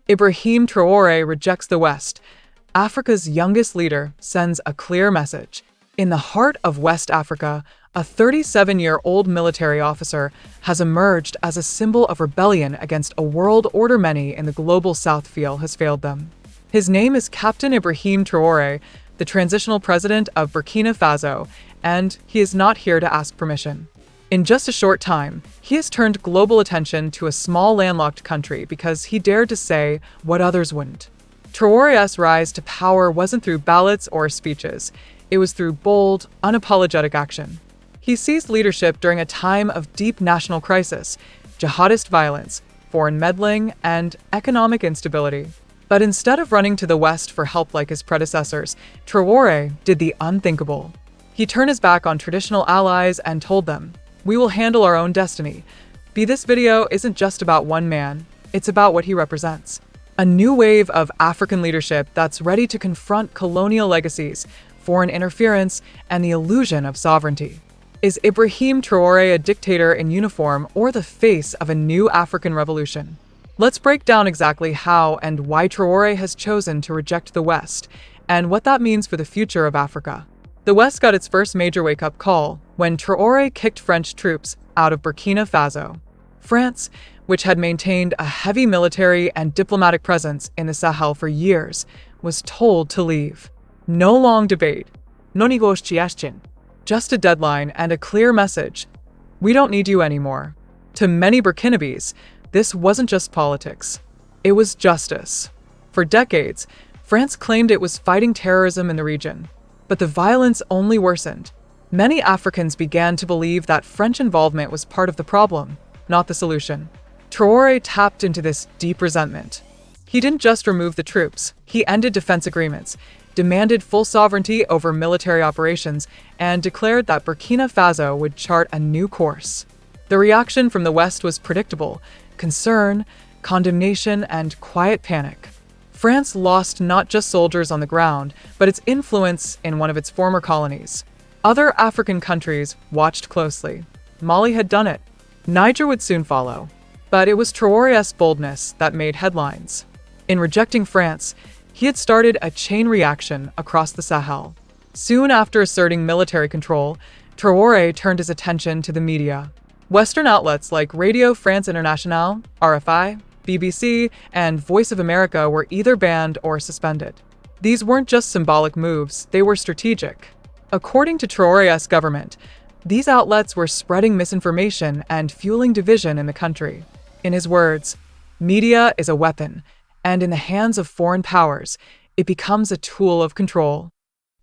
Ibrahim Traoré rejects the West. Africa's youngest leader sends a clear message. In the heart of West Africa, a 37-year-old military officer has emerged as a symbol of rebellion against a world order many in the global South feel has failed them. His name is Captain Ibrahim Traoré, the transitional president of Burkina Faso, and he is not here to ask permission. In just a short time, he has turned global attention to a small landlocked country because he dared to say what others wouldn't. Traoré's rise to power wasn't through ballots or speeches. It was through bold, unapologetic action. He seized leadership during a time of deep national crisis, jihadist violence, foreign meddling, and economic instability. But instead of running to the West for help like his predecessors, Traoré did the unthinkable. He turned his back on traditional allies and told them, "We will handle our own destiny." This video isn't just about one man, it's about what he represents. A new wave of African leadership that's ready to confront colonial legacies, foreign interference, and the illusion of sovereignty. Is Ibrahim Traoré a dictator in uniform or the face of a new African revolution? Let's break down exactly how and why Traoré has chosen to reject the West, and what that means for the future of Africa. The West got its first major wake-up call when Traoré kicked French troops out of Burkina Faso. France, which had maintained a heavy military and diplomatic presence in the Sahel for years, was told to leave. No long debate. No negotiation. Just a deadline and a clear message. We don't need you anymore. To many Burkinabés, this wasn't just politics. It was justice. For decades, France claimed it was fighting terrorism in the region. But the violence only worsened. Many Africans began to believe that French involvement was part of the problem, not the solution. Traoré tapped into this deep resentment. He didn't just remove the troops, he ended defense agreements, demanded full sovereignty over military operations, and declared that Burkina Faso would chart a new course. The reaction from the West was predictable: concern, condemnation, and quiet panic. France lost not just soldiers on the ground, but its influence in one of its former colonies. Other African countries watched closely. Mali had done it. Niger would soon follow. But it was Traoré's boldness that made headlines. In rejecting France, he had started a chain reaction across the Sahel. Soon after asserting military control, Traoré turned his attention to the media. Western outlets like Radio France Internationale, RFI, BBC, and Voice of America were either banned or suspended. These weren't just symbolic moves, they were strategic. According to Traoré's government, these outlets were spreading misinformation and fueling division in the country. In his words, "Media is a weapon, and in the hands of foreign powers, it becomes a tool of control."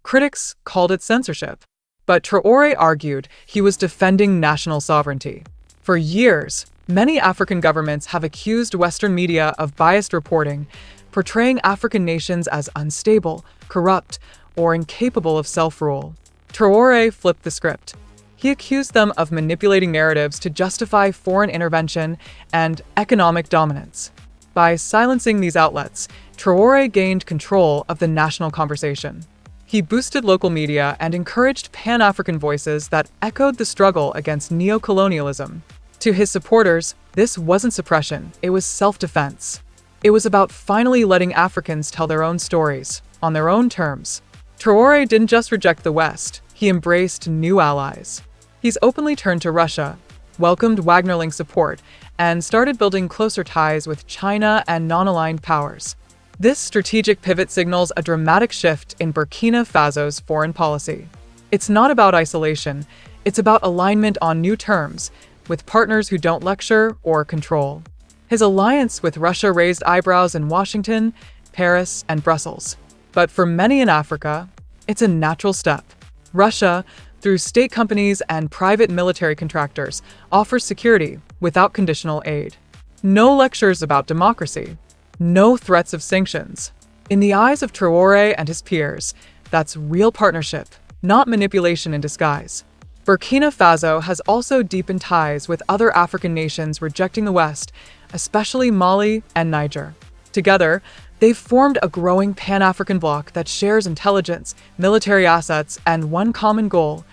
Critics called it censorship, but Traoré argued he was defending national sovereignty. For years, many African governments have accused Western media of biased reporting, portraying African nations as unstable, corrupt, or incapable of self-rule. Traoré flipped the script. He accused them of manipulating narratives to justify foreign intervention and economic dominance. By silencing these outlets, Traoré gained control of the national conversation. He boosted local media and encouraged Pan-African voices that echoed the struggle against neo-colonialism. To his supporters, this wasn't suppression, it was self-defense. It was about finally letting Africans tell their own stories, on their own terms. Traoré didn't just reject the West, he embraced new allies. He's openly turned to Russia, welcomed Wagner-linked support, and started building closer ties with China and non-aligned powers. This strategic pivot signals a dramatic shift in Burkina Faso's foreign policy. It's not about isolation, it's about alignment on new terms, with partners who don't lecture or control. His alliance with Russia raised eyebrows in Washington, Paris, and Brussels. But for many in Africa, it's a natural step. Russia, through state companies and private military contractors, offers security without conditional aid. No lectures about democracy. No threats of sanctions. In the eyes of Traoré and his peers, that's real partnership, not manipulation in disguise. Burkina Faso has also deepened ties with other African nations rejecting the West, especially Mali and Niger. Together, they've formed a growing Pan-African bloc that shares intelligence, military assets, and one common goal: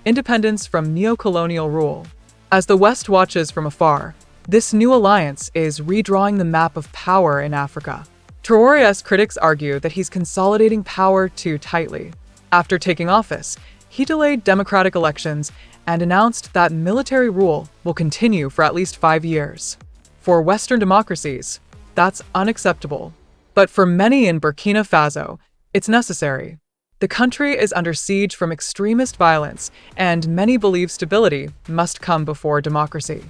independence from neo-colonial rule. As the West watches from afar, This new alliance is redrawing the map of power in Africa. Traore's critics argue that he's consolidating power too tightly. After taking office, he delayed democratic elections and announced that military rule will continue for at least 5 years. For Western democracies, that's unacceptable. But for many in Burkina Faso, it's necessary. The country is under siege from extremist violence, and many believe stability must come before democracy.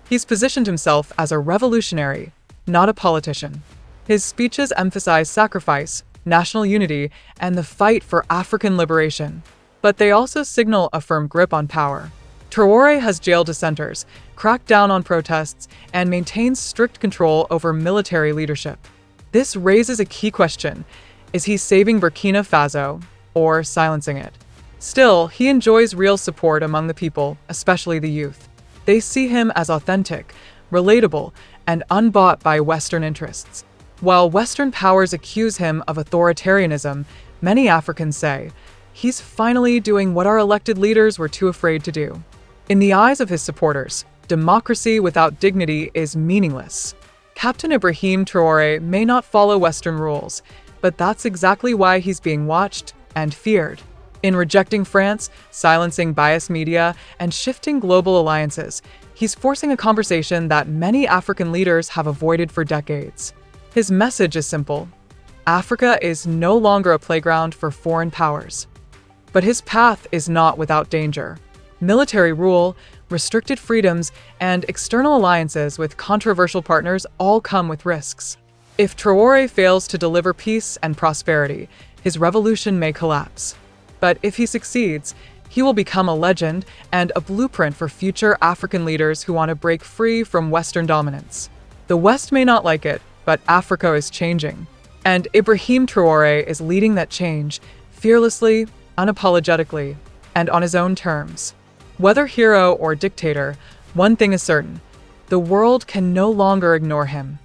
He's positioned himself as a revolutionary, not a politician. His speeches emphasize sacrifice, national unity, and the fight for African liberation. But they also signal a firm grip on power. Traore has jailed dissenters, cracked down on protests, and maintains strict control over military leadership. This raises a key question: is he saving Burkina Faso or silencing it? Still, he enjoys real support among the people, especially the youth. They see him as authentic, relatable, and unbought by Western interests. While Western powers accuse him of authoritarianism, many Africans say, he's finally doing what our elected leaders were too afraid to do. In the eyes of his supporters, democracy without dignity is meaningless. Captain Ibrahim Traoré may not follow Western rules, but that's exactly why he's being watched and feared. In rejecting France, silencing biased media, and shifting global alliances, he's forcing a conversation that many African leaders have avoided for decades. His message is simple: Africa is no longer a playground for foreign powers. But his path is not without danger. Military rule, restricted freedoms, and external alliances with controversial partners all come with risks. If Traoré fails to deliver peace and prosperity, his revolution may collapse. But if he succeeds, he will become a legend and a blueprint for future African leaders who want to break free from Western dominance. The West may not like it, but Africa is changing. And Ibrahim Traoré is leading that change, fearlessly, unapologetically, and on his own terms. Whether hero or dictator, one thing is certain: the world can no longer ignore him.